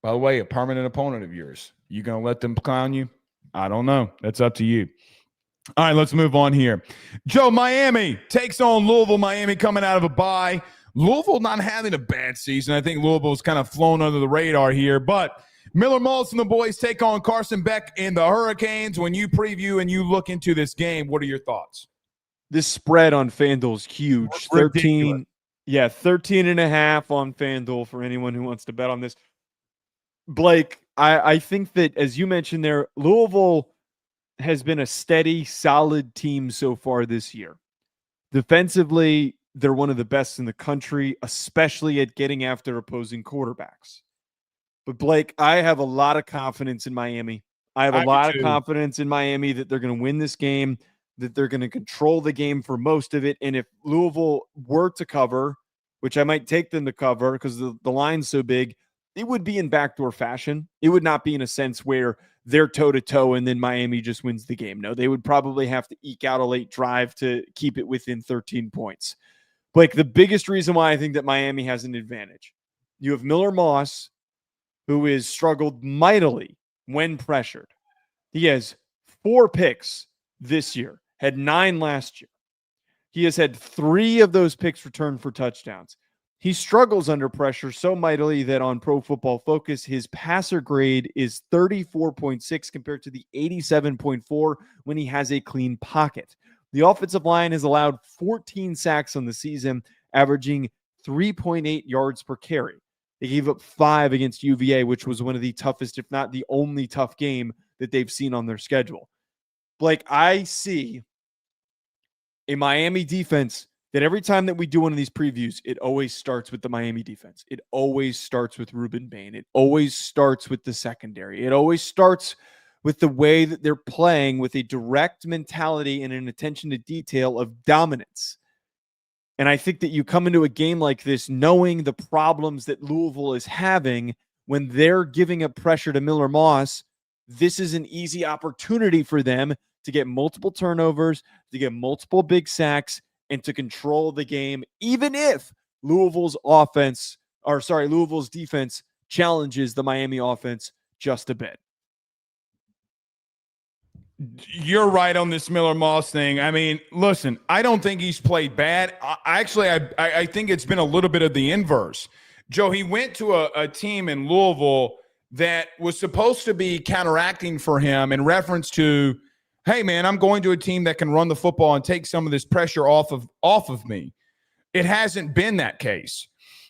By the way, a permanent opponent of yours. You going to let them clown you? I don't know. That's up to you. All right, let's move on here. Joe, Miami takes on Louisville. Miami coming out of a bye. Louisville not having a bad season. I think Louisville's kind of flown under the radar here. But Miller Moss and the boys take on Carson, Beck, and the Hurricanes. When you preview and you look into this game, what are your thoughts? This spread on FanDuel is huge. Ridiculous. 13.5 on FanDuel for anyone who wants to bet on this. Blake, I think that, as you mentioned there, Louisville has been a steady, solid team so far this year. Defensively, they're one of the best in the country, especially at getting after opposing quarterbacks. But, Blake, I have a lot of confidence in Miami. I have a lot of confidence in Miami that they're going to win this game, that they're going to control the game for most of it. And if Louisville were to cover, which I might take them to cover because the line's so big, it would be in backdoor fashion. It would not be in a sense where they're toe-to-toe and then Miami just wins the game. No, they would probably have to eke out a late drive to keep it within 13 points. Blake, the biggest reason why I think that Miami has an advantage, you have Miller Moss, who has struggled mightily when pressured. He has 4 picks this year, had 9 last year. He has had 3 of those picks returned for touchdowns. He struggles under pressure so mightily that on Pro Football Focus, his passer grade is 34.6 compared to the 87.4 when he has a clean pocket. The offensive line has allowed 14 sacks on the season, averaging 3.8 yards per carry. They gave up 5 against UVA, which was one of the toughest, if not the only tough game that they've seen on their schedule. Blake, I see a Miami defense that every time that we do one of these previews, it always starts with the Miami defense. It always starts with Ruben Bain. It always starts with the secondary. It always starts with the way that they're playing with a direct mentality and an attention to detail of dominance. And I think that you come into a game like this knowing the problems that Louisville is having when they're giving up pressure to Miller Moss. This is an easy opportunity for them to get multiple turnovers, to get multiple big sacks, and to control the game, even if Louisville's defense challenges the Miami offense just a bit. You're right on this Miller Moss thing. I mean, listen, I don't think he's played bad. I think it's been a little bit of the inverse. Joe, he went to a team in Louisville that was supposed to be counteracting for him in reference to, hey, man, I'm going to a team that can run the football and take some of this pressure off of me. It hasn't been that case.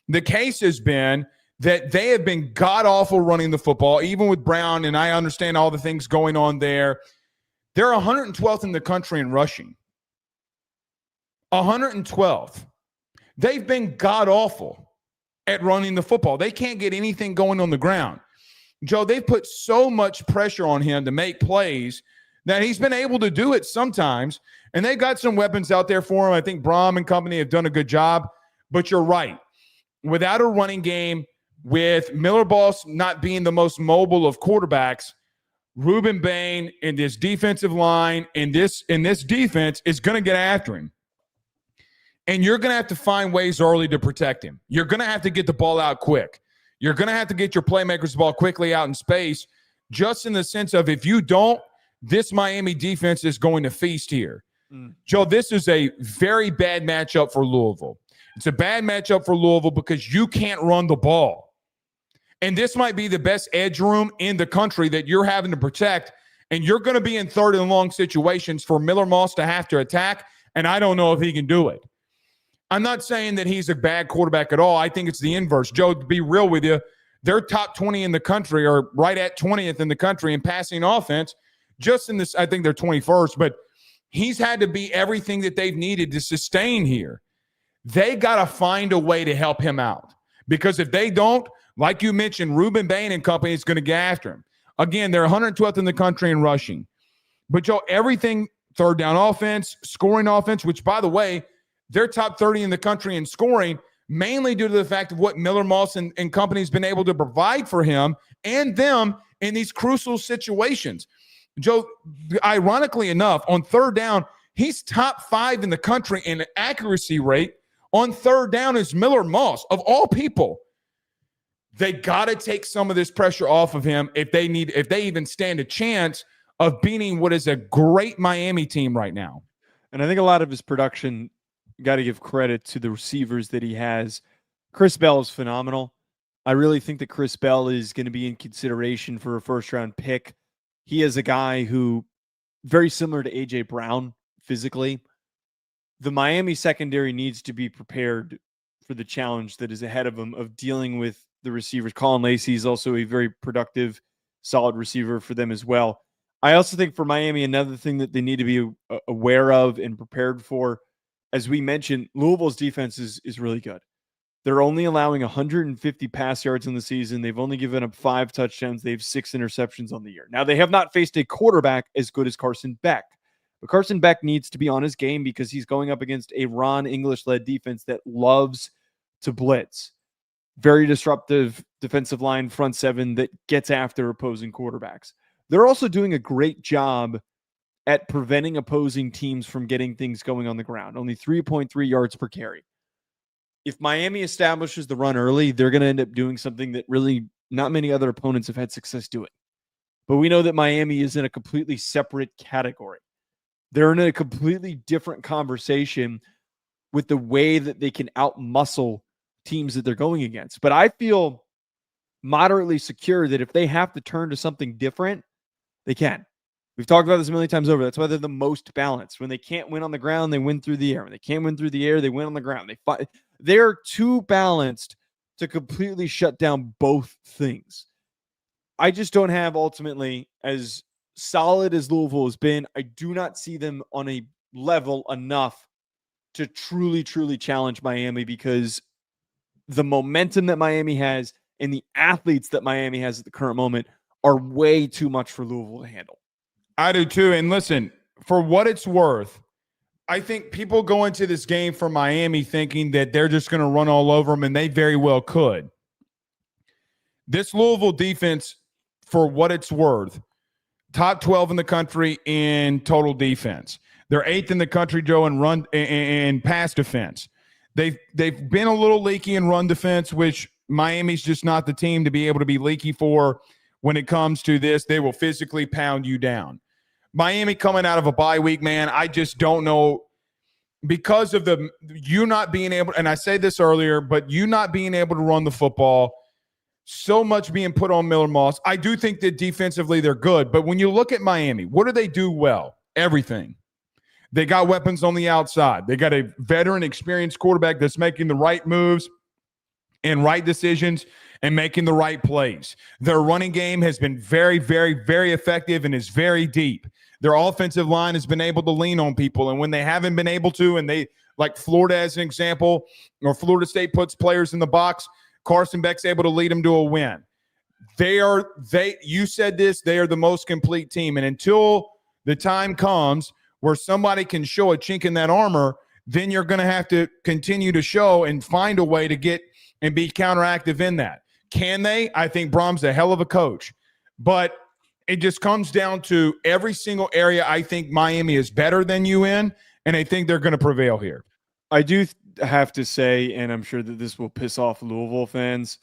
The case has been that they have been god-awful running the football, even with Brown, and I understand all the things going on there. They're 112th in the country in rushing. 112th. They've been god-awful at running the football. They can't get anything going on the ground. Joe, they've put so much pressure on him to make plays Now, he's been able to do it sometimes, and they've got some weapons out there for him. I think Brohm and company have done a good job, but you're right. Without a running game, with Miller Boss not being the most mobile of quarterbacks, Ruben Bain and this defensive line and this defense is going to get after him. And you're going to have to find ways early to protect him. You're going to have to get the ball out quick. You're going to have to get your playmakers the ball quickly out in space, just in the sense of if you don't, this Miami defense is going to feast here. Joe, this is a very bad matchup for Louisville. It's a bad matchup for Louisville because you can't run the ball. And this might be the best edge room in the country that you're having to protect, and you're going to be in third and long situations for Miller Moss to have to attack, and I don't know if he can do it. I'm not saying that he's a bad quarterback at all. I think it's the inverse. Joe, to be real with you, they're top 20 in the country or right at 20th in the country in passing offense. Just in this, I think they're 21st, but he's had to be everything that they've needed to sustain here. They got to find a way to help him out, because if they don't, like you mentioned, Ruben Bain and company is going to get after him. Again, they're 112th in the country in rushing. But, Joe, everything, third down offense, scoring offense, which, by the way, they're top 30 in the country in scoring, mainly due to the fact of what Miller Moss and company has been able to provide for him and them in these crucial situations. Joe, ironically enough, on third down, he's top 5 in the country in accuracy rate. On third down is Miller Moss, of all people. They got to take some of this pressure off of him if they even stand a chance of beating what is a great Miami team right now. And I think a lot of his production, got to give credit to the receivers that he has. Chris Bell is phenomenal. I really think that Chris Bell is going to be in consideration for a first-round pick. He is a guy who, very similar to A.J. Brown physically, the Miami secondary needs to be prepared for the challenge that is ahead of them of dealing with the receivers. Colin Lacey is also a very productive, solid receiver for them as well. I also think for Miami, another thing that they need to be aware of and prepared for, as we mentioned, Louisville's defense is really good. They're only allowing 150 pass yards in the season. They've only given up 5 touchdowns. They have 6 interceptions on the year. Now, they have not faced a quarterback as good as Carson Beck. But Carson Beck needs to be on his game because he's going up against a Ron English-led defense that loves to blitz. Very disruptive defensive line, front seven that gets after opposing quarterbacks. They're also doing a great job at preventing opposing teams from getting things going on the ground. Only 3.3 yards per carry. If Miami establishes the run early, they're going to end up doing something that really not many other opponents have had success doing. But we know that Miami is in a completely separate category. They're in a completely different conversation with the way that they can outmuscle teams that they're going against. But I feel moderately secure that if they have to turn to something different, they can. We've talked about this a million times over. That's why they're the most balanced. When they can't win on the ground, they win through the air. When they can't win through the air, they win on the ground. They're too balanced to completely shut down both things. I just don't have, ultimately, as solid as Louisville has been, I do not see them on a level enough to truly, truly challenge Miami, because the momentum that Miami has and the athletes that Miami has at the current moment are way too much for Louisville to handle. I do too. And listen, for what it's worth, I think people go into this game for Miami thinking that they're just going to run all over them, and they very well could. This Louisville defense, for what it's worth, top 12 in the country in total defense. They're 8th in the country, Joe, in run and pass defense. They've been a little leaky in run defense, which Miami's just not the team to be able to be leaky for when it comes to this. They will physically pound you down. Miami coming out of a bye week, man, I just don't know, because of you not being able, and I say this earlier, but you not being able to run the football, so much being put on Miller Moss. I do think that defensively they're good, but when you look at Miami, what do they do well? Everything. They got weapons on the outside. They got a veteran, experienced quarterback that's making the right moves and right decisions and making the right plays. Their running game has been very, very, very effective and is very deep. Their offensive line has been able to lean on people, and when they haven't been able to, and they, like Florida as an example, or Florida State puts players in the box, Carson Beck's able to lead them to a win. You said this, they are the most complete team, and until the time comes where somebody can show a chink in that armor, then you're going to have to continue to show and find a way to get and be counteractive in that. Can they? I think Brohm's a hell of a coach. But it just comes down to every single area I think Miami is better than you in, and I think they're going to prevail here. I do have to say, and I'm sure that this will piss off Louisville fans,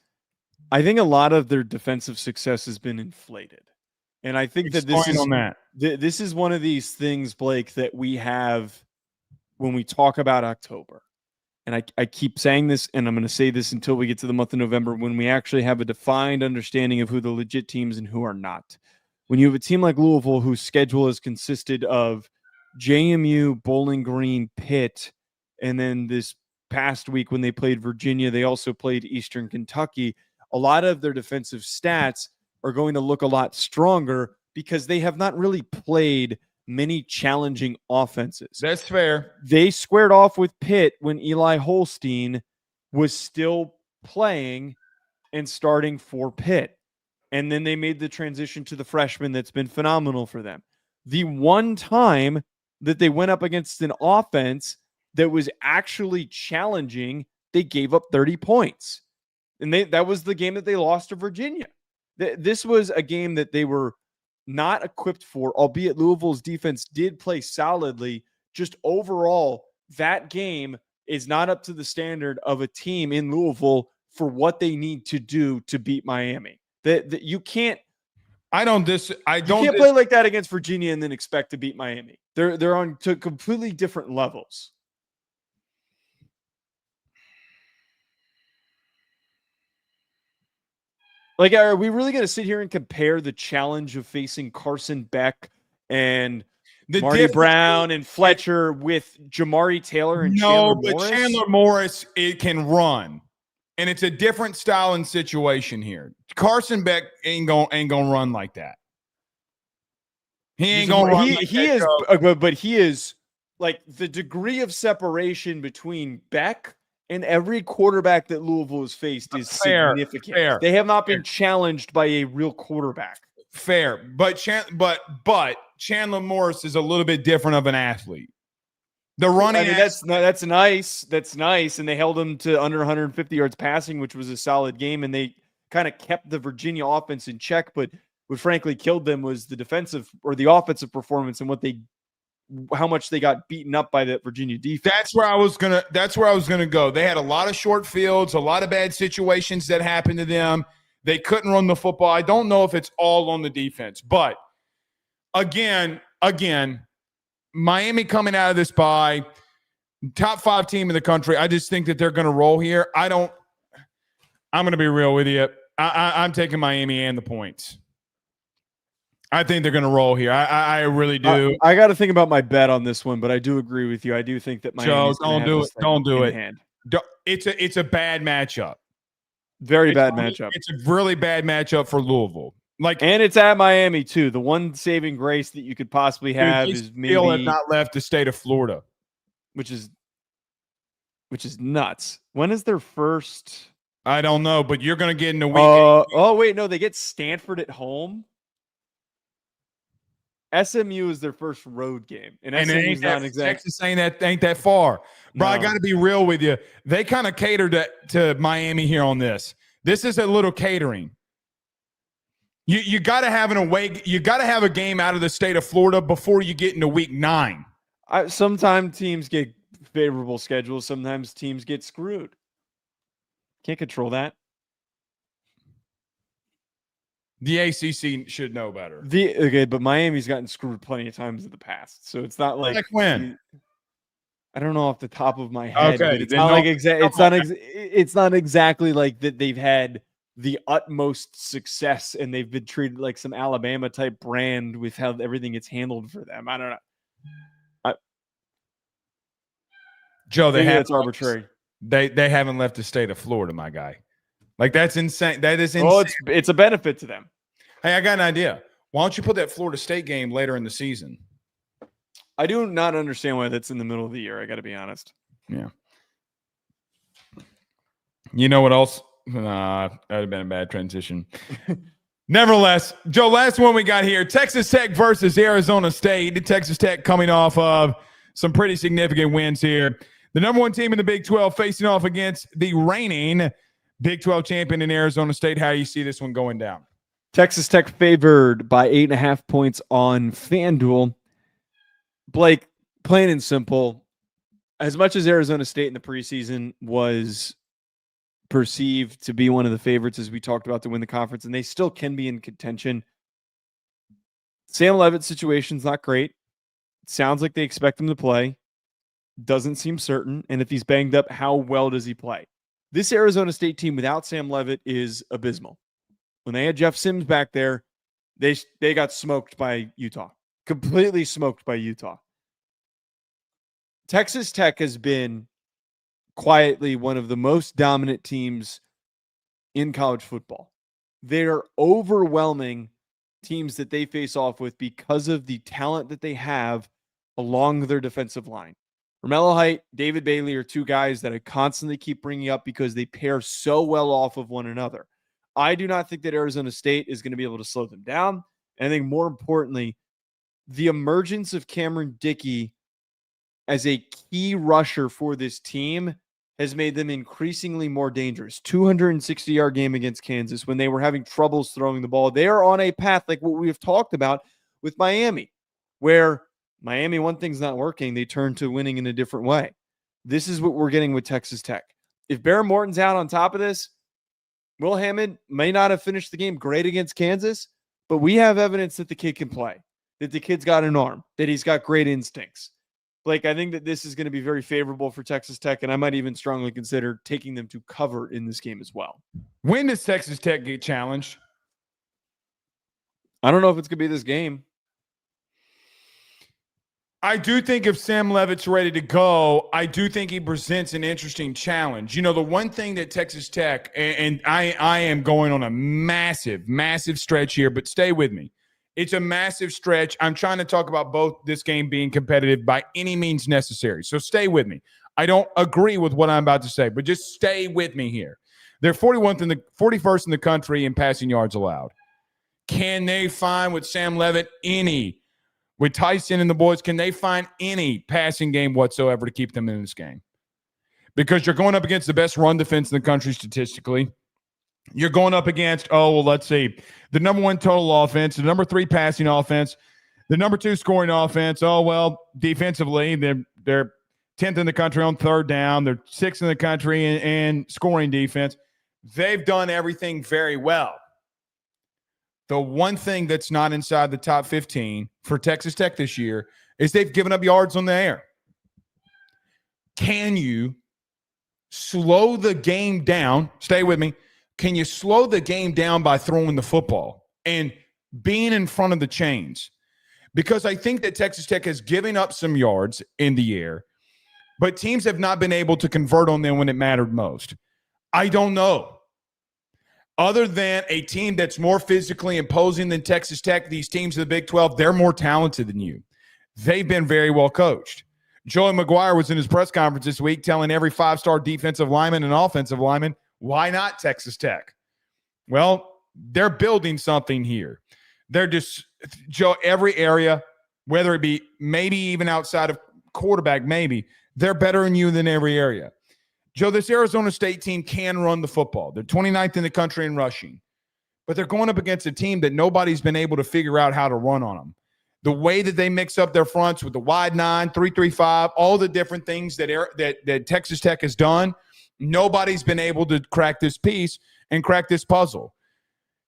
I think a lot of their defensive success has been inflated. And I think that this is one of these things, Blake, that we have when we talk about October. And I keep saying this, and I'm going to say this until we get to the month of November, when we actually have a defined understanding of who the legit teams and who are not. When you have a team like Louisville, whose schedule has consisted of JMU, Bowling Green, Pitt, and then this past week when they played Virginia, they also played Eastern Kentucky. A lot of their defensive stats are going to look a lot stronger because they have not really played many challenging offenses. That's fair. They squared off with Pitt when Eli Holstein was still playing and starting for Pitt. And then they made the transition to the freshman that's been phenomenal for them. The one time that they went up against an offense that was actually challenging, they gave up 30 points. And that was the game that they lost to Virginia. This was a game that they were not equipped for, albeit Louisville's defense did play solidly. Just overall, that game is not up to the standard of a team in Louisville for what they need to do to beat Miami. That you can't. You can't play like that against Virginia and then expect to beat Miami. They're on to completely different levels. Like, are we really going to sit here and compare the challenge of facing Carson, Beck, and Marty Brown and Fletcher with Jamari Taylor and Chandler Morris? No, but Chandler Morris, it can run. And it's a different style and situation here. Carson Beck ain't gonna run like that. He ain't gonna run like that. But he is like the degree of separation between Beck and every quarterback that Louisville has faced is significant. Fair. They have not been challenged by a real quarterback. Fair, but Chandler Morris is a little bit different of an athlete. The running, that's nice. That's nice, and they held him to under 150 yards passing, which was a solid game, and they kind of kept the Virginia offense in check. But what frankly killed them was the defensive or the offensive performance and how much they got beaten up by the Virginia defense. That's where I was gonna go. They had a lot of short fields, a lot of bad situations that happened to them. They couldn't run the football. I don't know if it's all on the defense, but again, Miami coming out of this bye, top 5 team in the country. I just think that they're going to roll here. I'm going to be real with you. I'm taking Miami and the points. I think they're going to roll here. I really do. I got to think about my bet on this one, but I do agree with you. I do think that Miami. Don't do it. Don't do it. It's a bad matchup. Very bad matchup. It's a really bad matchup for Louisville. And it's at Miami too. The one saving grace that you could possibly have is maybe have not left the state of Florida, which is nuts. When is their first? I don't know, but you're going to get in the week. Oh wait, no, they get Stanford at home. SMU is their first road game, and SMU's not exactly. Texas ain't that far, bro. No. I got to be real with you. They kind of catered to Miami here on this. This is a little catering. You got to have you got to have a game out of the state of Florida before you get into week 9. Sometimes teams get favorable schedules. Sometimes teams get screwed. Can't control that. The ACC should know better. But Miami's gotten screwed plenty of times in the past, so it's not like when. I don't know off the top of my head. Okay, it's not exactly like that. They've had the utmost success and they've been treated like some Alabama type brand with how everything gets handled for them. I don't know. Joe, that's arbitrary. They haven't left the state of Florida, my guy. Like, that's insane. That is insane. Well, it's a benefit to them. Hey, I got an idea. Why don't you put that Florida State game later in the season? I do not understand why that's in the middle of the year. I got to be honest. Yeah. You know what else? That would have been a bad transition. Nevertheless, Joe, last one we got here, Texas Tech versus Arizona State. Texas Tech coming off of some pretty significant wins here. The number one team in the Big 12 facing off against the reigning Big 12 champion in Arizona State. How do you see this one going down? Texas Tech favored by 8.5 points on FanDuel. Blake, plain and simple, as much as Arizona State in the preseason was perceived to be one of the favorites, as we talked about, to win the conference, and they still can be in contention, Sam Leavitt's situation's not great. It sounds like they expect him to play. Doesn't seem certain. And if he's banged up, how well does he play? This Arizona State team without Sam Leavitt is abysmal. When they had Jeff Sims back there, they got smoked by Utah. Completely smoked by Utah. Texas Tech has been quietly one of the most dominant teams in college football. They're overwhelming teams that they face off with because of the talent that they have along their defensive line. Romello Height, David Bailey are two guys that I constantly keep bringing up because they pair so well off of one another. I do not think that Arizona State is going to be able to slow them down. And I think more importantly, the emergence of Cameron Dickey as a key rusher for this team has made them increasingly more dangerous. 260-yard game against Kansas when they were having troubles throwing the ball. They are on a path like what we've talked about with Miami, where Miami, one thing's not working, they turn to winning in a different way. This is what we're getting with Texas Tech. If Behren Morton's out on top of this, Will Hammond may not have finished the game great against Kansas, but we have evidence that the kid can play, that the kid's got an arm, that he's got great instincts. Blake, I think that this is going to be very favorable for Texas Tech, and I might even strongly consider taking them to cover in this game as well. When does Texas Tech get challenged? I don't know if it's going to be this game. I do think if Sam Leavitt's ready to go, I do think he presents an interesting challenge. You know, the one thing that Texas Tech, and I am going on a massive, massive stretch here, but stay with me. It's a massive stretch. I'm trying to talk about both this game being competitive by any means necessary. So stay with me. I don't agree with what I'm about to say, but just stay with me here. They're 41st in the country in passing yards allowed. Can they find with Sam Leavitt with Tyson and the boys, can they find any passing game whatsoever to keep them in this game? Because you're going up against the best run defense in the country statistically. You're going up against, let's see, the number one total offense, the number 3 passing offense, the number 2 scoring offense. Defensively, they're 10th in the country on third down. They're 6th in the country in scoring defense. They've done everything very well. The one thing that's not inside the top 15 for Texas Tech this year is they've given up yards on the air. Can you slow the game down? Stay with me. Can you slow the game down by throwing the football and being in front of the chains? Because I think that Texas Tech has given up some yards in the air, but teams have not been able to convert on them when it mattered most. I don't know. Other than a team that's more physically imposing than Texas Tech, these teams in the Big 12, they're more talented than you. They've been very well coached. Joey McGuire was in his press conference this week telling every 5-star defensive lineman and offensive lineman, why not Texas Tech? Well, they're building something here. They're just, Joe, every area, whether it be maybe even outside of quarterback, maybe, they're better than you than every area. Joe, this Arizona State team can run the football. They're 29th in the country in rushing, but they're going up against a team that nobody's been able to figure out how to run on them. The way that they mix up their fronts with the wide 9, 3-3-5, all the different things that Texas Tech has done, nobody's been able to crack this piece and crack this puzzle.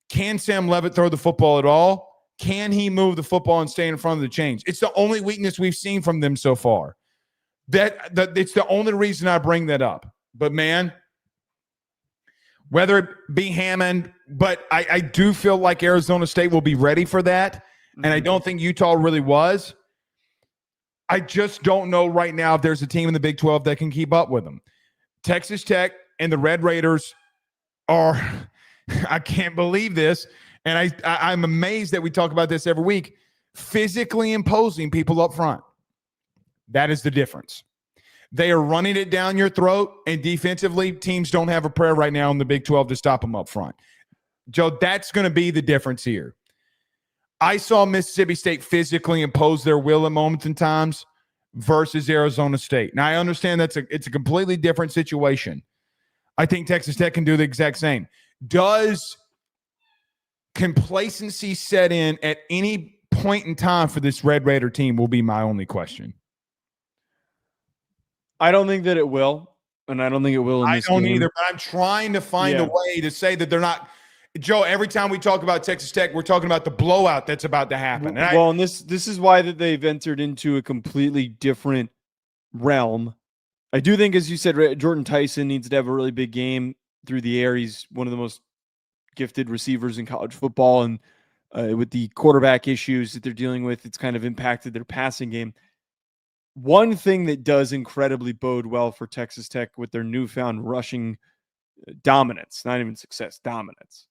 Can Sam Leavitt throw the football at all? Can he move the football and stay in front of the chains? It's the only weakness we've seen from them so far. It's the only reason I bring that up. But, man, whether it be Hammond, but I do feel like Arizona State will be ready for that, and I don't think Utah really was. I just don't know right now if there's a team in the Big 12 that can keep up with them. Texas Tech and the Red Raiders are – I can't believe this, and I'm amazed that we talk about this every week, physically imposing people up front. That is the difference. They are running it down your throat, and defensively, teams don't have a prayer right now in the Big 12 to stop them up front. Joe, that's going to be the difference here. I saw Mississippi State physically impose their will at moments and times versus Arizona State. Now, I understand it's a completely different situation. I think Texas Tech can do the exact same. Does complacency set in at any point in time for this Red Raider team will be my only question. I don't think that it will, and I don't think it will in this game. I don't either, but I'm trying to find a way to say that they're not. Joe, every time we talk about Texas Tech, we're talking about the blowout that's about to happen. And this is why that they've entered into a completely different realm. I do think, as you said, Jordyn Tyson needs to have a really big game through the air. He's one of the most gifted receivers in college football, and with the quarterback issues that they're dealing with, it's kind of impacted their passing game. One thing that does incredibly bode well for Texas Tech with their newfound rushing dominance, not even success, dominance.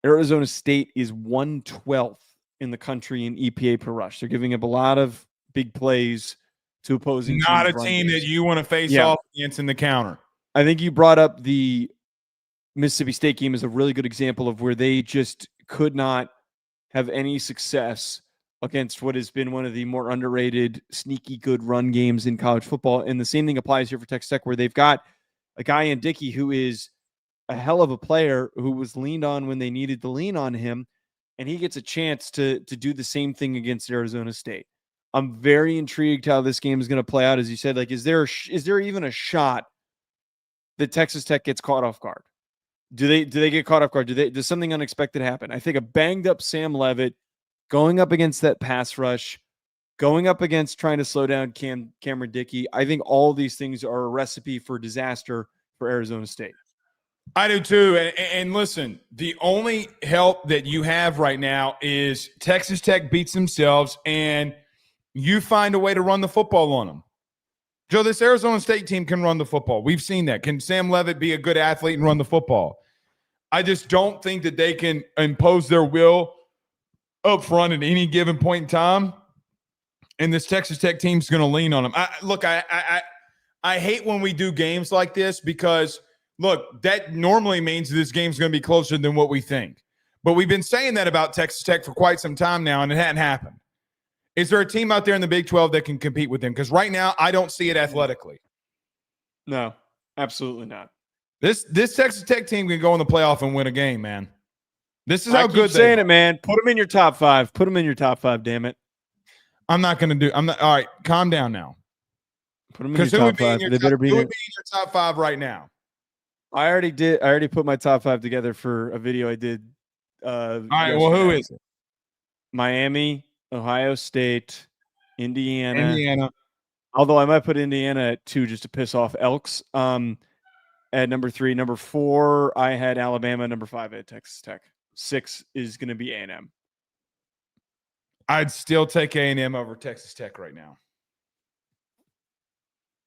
Arizona State is 112th in the country in EPA per rush. They're giving up a lot of big plays to opposing teams. Not a team that you want to face off against in the counter. I think you brought up the Mississippi State game as a really good example of where they just could not have any success against what has been one of the more underrated, sneaky good run games in college football. And the same thing applies here for Texas Tech, where they've got a guy in Dickey who is a hell of a player who was leaned on when they needed to lean on him, and he gets a chance to do the same thing against Arizona State. I'm very intrigued how this game is going to play out. As you said, like, is there even a shot that Texas Tech gets caught off guard? Do they get caught off guard? Does something unexpected happen? I think a banged up Sam Leavitt going up against that pass rush, going up against trying to slow down Cameron Dickey, I think all these things are a recipe for disaster for Arizona State. I do too. And listen, the only help that you have right now is Texas Tech beats themselves and you find a way to run the football on them. Joe, this Arizona State team can run the football. We've seen that. Can Sam Leavitt be a good athlete and run the football? I just don't think that they can impose their will up front at any given point in time. And this Texas Tech team's going to lean on them. I hate when we do games like this because – look, that normally means this game's going to be closer than what we think. But we've been saying that about Texas Tech for quite some time now, and it hadn't happened. Is there a team out there in the Big 12 that can compete with them? Because right now, I don't see it athletically. No, absolutely not. This Texas Tech team can go in the playoff and win a game, man. This is how good they're saying it, man. Put them in your top five. Put them in your top five, damn it. I'm not going to do – I'm not. All right, calm down now. Put them in your top five. They better be in your top five right now. I already put my top five together for a video I did. All right, well, who is it? Miami, Ohio State, Indiana. Although I might put Indiana at 2 just to piss off Elks. At number 3. Number 4, I had Alabama. Number 5, I had Texas Tech. 6 is going to be A&M. I'd still take A&M over Texas Tech right now.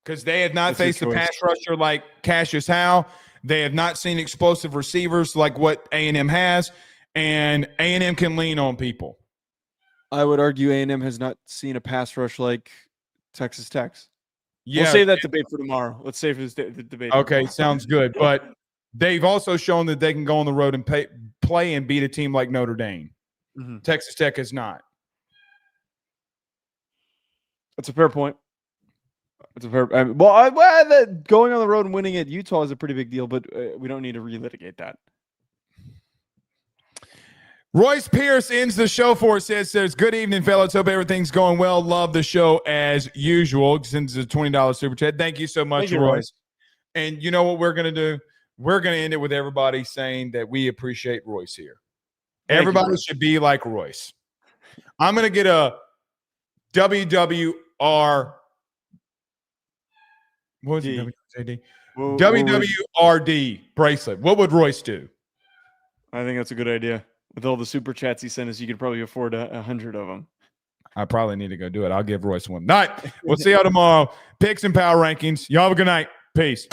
Because they have not faced a pass rusher like Cassius Howe. They have not seen explosive receivers like what A&M has, and A&M can lean on people. I would argue A&M has not seen a pass rush like Texas Tech's. Yeah, we'll save that debate for tomorrow. Let's save this debate. Okay, sounds good. But they've also shown that they can go on the road and play and beat a team like Notre Dame. Mm-hmm. Texas Tech has not. That's a fair point. Going on the road and winning at Utah is a pretty big deal, but we don't need to relitigate that. Royce Pierce ends the show for us. Says, good evening, fellas. Hope everything's going well. Love the show as usual. Sends a $20 super chat. Thank you so much, Royce. And you know what we're going to do? We're going to end it with everybody saying that we appreciate Royce here. Everybody should be like Royce. I'm going to get a WWR. What was it? WWRD bracelet. What would Royce do? I think that's a good idea. With all the super chats he sent us, you could probably afford 100 of them. I probably need to go do it. I'll give Royce one. All right. We'll see y'all tomorrow. Picks and power rankings. Y'all have a good night. Peace.